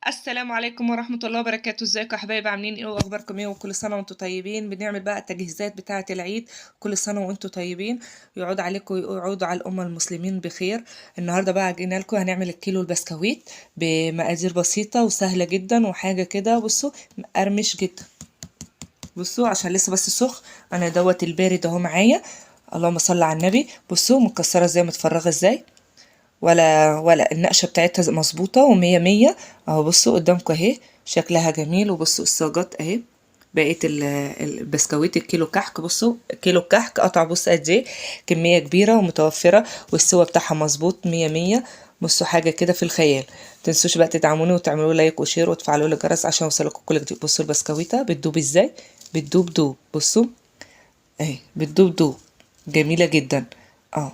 السلام عليكم ورحمة الله وبركاته. ازيكم يا حبايبي؟ عاملين ايه واخباركم ايه؟ وكل سنة وانتم طيبين. بنعمل بقى التجهيزات بتاعة العيد. كل سنة وانتم طيبين، يعود عليكم ويعود على الأمة المسلمين بخير. النهاردة بقى جينا لكم هنعمل الكيلو البسكويت بمقادير بسيطة وسهلة جدا وحاجة كده. بصوا مقرمش جدا، بصوا عشان لسه بس سخن. انا دوت البارد اهو معايا. اللهم صل على النبي. بصوا مكسرة ازاي، متفرغة ازاي، ولا النقشه بتاعتها مظبوطه ومية مية. اهو بصوا قدامكم اهي، شكلها جميل. وبصوا الصاجات اهي، بقيه البسكويت الكيلو كحك. بصوا كيلو كحك قطع، بص قد ايه، كميه كبيره ومتوفره، والسوا بتاعها مظبوط مية مية. بصوا حاجه كده في الخيال. متنسوش بقى تدعموني وتعملوا لايك وشير وتفعلوا لي الجرس عشان يوصلكم كل جديد. بصوا البسكويته بتدوب ازاي، بتدوب دوب. بصوا اهي بتدوب دوب، جميله جدا. اه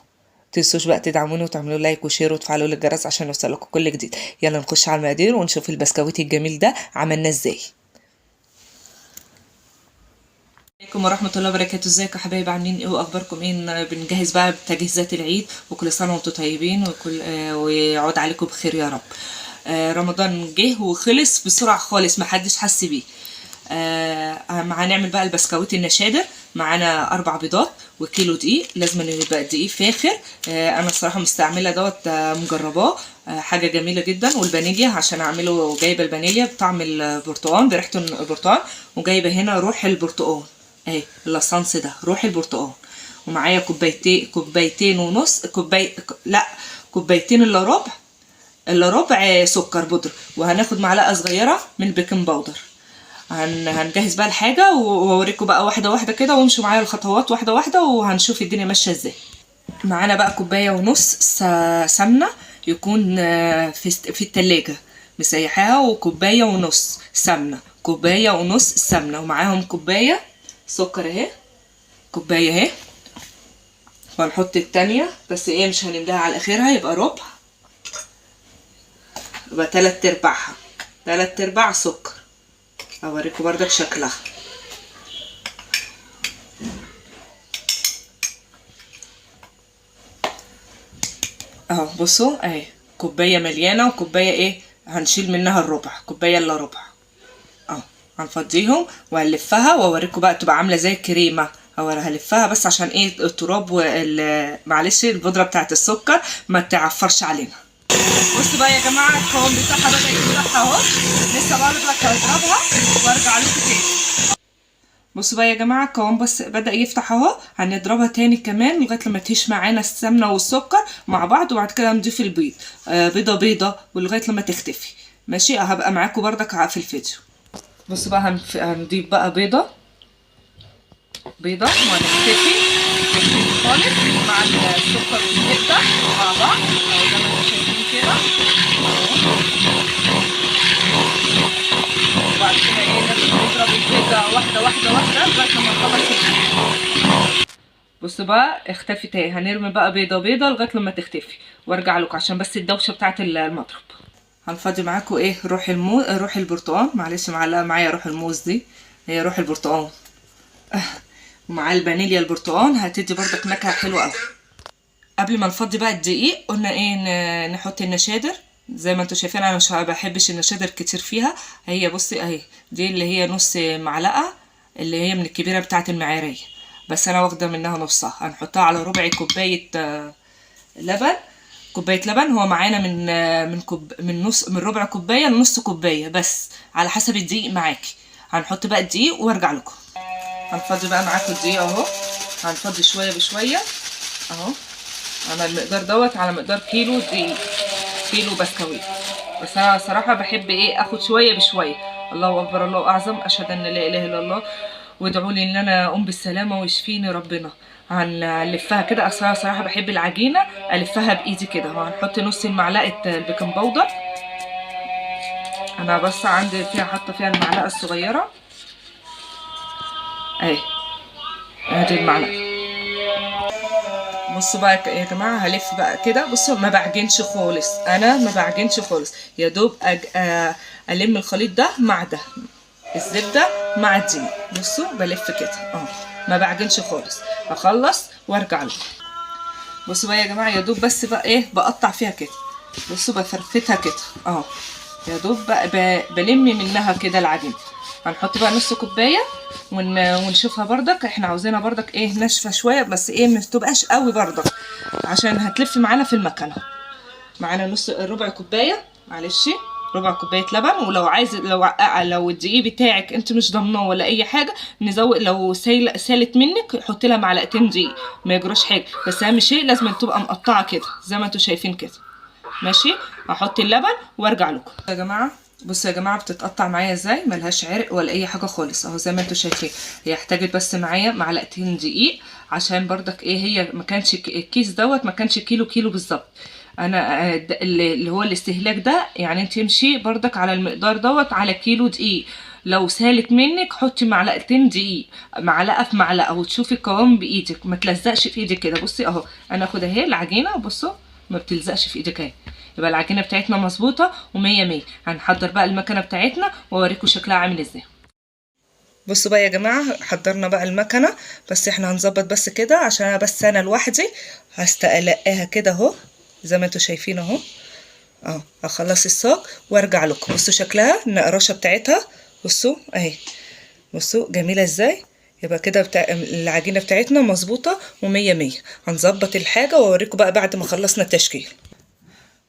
متنسوش بقى تدعموني وتعملوا لايك وشير وتفعلوا الجرس عشان يوصلكم كل جديد. يلا نخش على المقادير ونشوف البسكويت الجميل ده عملناه ازاي. عليكم ورحمة الله وبركاته. ازيكم يا حبايبي؟ عاملين ايه واخباركم ايه؟ بنجهز بقى بتجهيزات العيد، وكل سنة وانتم طيبين وكل ويعود عليكم بخير يا رب. رمضان جه وخلص بسرعة خالص، محدش حس بيه. هنعمل بقى البسكويت النشادر. معانا 4 بيضات وكيلو دقيق، لازم يبقى دقيق فاخر. انا الصراحه مستعمله دوت، مجرباه، حاجه جميله جدا. والفانيليا عشان اعمله، جايبه الفانيليا بطعم البرتقال، بريحه البرتقال. وجايبه هنا روح البرتقال اهي، اللاسانس ده روح البرتقال. ومعايا كوبايتين ونص، لا، كوبايتين الا ربع سكر بودر. وهناخد معلقه صغيره من البيكنج باودر. هنجهز بقى الحاجة واوريكم بقى واحدة واحدة كده، وامشوا معايا الخطوات واحدة واحدة وهنشوف الدنيا ماشية ازاي. معانا بقى كوباية ونص سمنة، يكون في التلاجة مسيحاها، وكوباية ونص سمنة، كوباية ونص سمنة، ومعاهم كوباية سكر اهي، كوباية اهي. وهنحط التانية بس ايه، مش هنملاها على اخرها، يبقى ربع، يبقى 3/4، 3/4 سكر. اوريكم بردك شكلها اهو. بصوا اهي، كوبايه مليانه وكوبايه ايه، هنشيل منها الربع، كوبايه الا ربع اهو. هنفضيهم وهنلفها واوريكم بقى تبقى عامله زي الكريمه. هلفها بس عشان ايه، التراب معلش البودره بتاعت السكر ما تعفرش علينا. بصوا بقى يا جماعه، القوام بتاعها بدا يفتح اهو. لسه بقى هضربها وارجع لكم تاني. بصوا بقى يا جماعه، القوام بس بدأ يفتح اهو. هنضربها تاني كمان لغايه لما تهش معانا السمنه والسكر مع بعض، وبعد كده نضيف البيض، بيضه بيضه، ولغايه لما تختفي. ماشي، هبقى معاكم بردك في الفيديو. بصوا بقى هنضيف بقى بيضه وهنختفي خالص مع السكر والزبده مع بعض اهو، زي ما انتم شايفين كده. وبعد كده ايه، لازم نضرب البيضه واحده واحده واحده لغايه لما نخلص البيض. بصوا بقى اختفت اهي. هنرمي بقى بيضه بيضه لغايه لما تختفي وارجع لكم عشان بس الدوشه بتاعه المضرب. هنفضي معاكم ايه، روح البرتقال. معلش معلقه معايا روح الموز دي، هي روح البرتقال. ومع الفانيليا البرتقال هتدي برضك نكهه حلوه قوي. قبل ما نفضي بقى الدقيق، قلنا ايه، نحط النشادر. زي ما انتوا شايفين انا مش بحبش النشادر كتير فيها. هي بصي اهي، دي اللي هي نص معلقه، اللي هي من الكبيره بتاعه المعياريه، بس انا واخده منها نصها. هنحطها على ربع كوبايه لبن. كوبايه لبن هو معانا من ربع كوبايه لنص كوبايه، بس على حسب الدقيق معاكي. هنحط بقى الدقيق وارجع لكم. هنفضي بقى معاكم الدقيق اهو. هنفضي شويه بشويه اهو. انا المقدار دوت على مقدار كيلو دقيق، كيلو بسكويت. بس انا صراحه بحب ايه، اخد شويه بشويه. الله اكبر، الله اعظم، اشهد ان لا اله الا الله، وادعوا لي ان انا اقوم بالسلامه ويشفيني ربنا. هنلفها كده. اصلا صراحه بحب العجينه الفها بايدي كده. وهنحط نص معلقه البيكنج باودر. انا بس عندي فيها، حاطه فيها المعلقه الصغيره اهي، ادي المعلقه. بصوا بقى يا جماعه، هلف بقى كده. بصوا ما بعجنش خالص، انا ما بعجنش خالص، يا دوب الم الخليط ده مع ده، الزبده مع الدقيق. بصوا بلف كده اهو، ما بعجنش خالص. هخلص وارجع لكم. بصوا بقى يا جماعه، يا دوب بس بقى ايه، بقطع فيها كده. بصوا بفرفتها كده اهو، يا دوب بقى بلم منها كده العجينه. هنحط بقى نص كوبايه ونشوفها بردك، احنا عاوزينها بردك ايه ناشفه شويه، بس ايه ما تبقاش قوي بردك عشان هتلف معانا في المكنه. معانا نص ربع كوبايه، معلش ربع كوبايه لبن. ولو عايز لو الدقيق بتاعك انت مش ضامناه ولا اي حاجه نزود، لو سالت منك حط لها معلقتين دقيق ما يجراش حاجه، بس اهم شيء لازم تبقى مقطعه كده زي ما انتوا شايفين كده. ماشي، هحط اللبن وارجع لكم يا جماعه. بصوا يا جماعه بتتقطع معايا ازاي، ملهاش عرق ولا اي حاجه خالص اهو زي ما انتوا شايفين. هي احتاجت بس معايا معلقتين دقيق عشان بردك ايه، هي ما كانش الكيس دوت ما كانش كيلو بالظبط. انا اللي هو الاستهلاك ده يعني انت تمشي بردك على المقدار دوت على كيلو دقيق. لو سالت منك حطي معلقتين دقيق، معلقه في معلقه، وتشوفي القوام بايدك ما تلزقش في ايدك كده. بصي اهو انا اخد اهي العجينه، بصوا ما بتلزقش في ايدك اهي. يبقى العجينه بتاعتنا مظبوطه ومية مية. هنحضر بقى المكنه بتاعتنا واوريكم شكلها عامل ازاي. بصوا بقى يا جماعه حضرنا بقى المكنه، بس احنا هنظبط بس كده عشان انا لوحدي هستقلقاها كده اهو زي ما انتوا شايفين اهو. هخلص الصاج وارجع لكم. بصوا شكلها النقراشه بتاعتها، بصوا اهي، بصوا جميله ازاي. يبقى كده العجينه بتاعتنا مظبوطه ومية مية. هنظبط الحاجه واوريكم بقى بعد ما خلصنا التشكيل.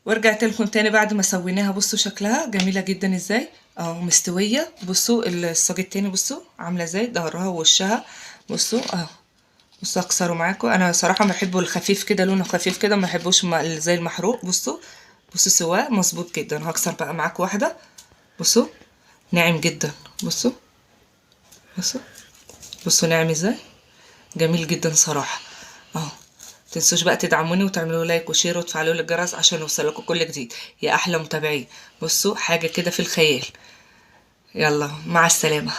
ورجعت لكم تاني بعد ما سويناها. بصوا شكلها جميله جدا ازاي اهو مستويه. بصوا الصاج التاني بصوا عامله ازاي ظهرها ووشها. بصوا اهو، بصوا اكسره معاكم. انا صراحه بحبه الخفيف كده، لونه خفيف كده، ما بحبوش زي المحروق. بصوا سواه مظبوط جدا. هكسر بقى معاكم واحده. بصوا ناعم جدا. بصوا ناعم ازاي، جميل جدا صراحه اهو. متنسوش بقى تدعموني وتعملوا لايك وشير وتفعلوا لي الجرس عشان يوصلكوا كل جديد يا احلى متابعين. بصوا حاجه كده في الخيال. يلا مع السلامه.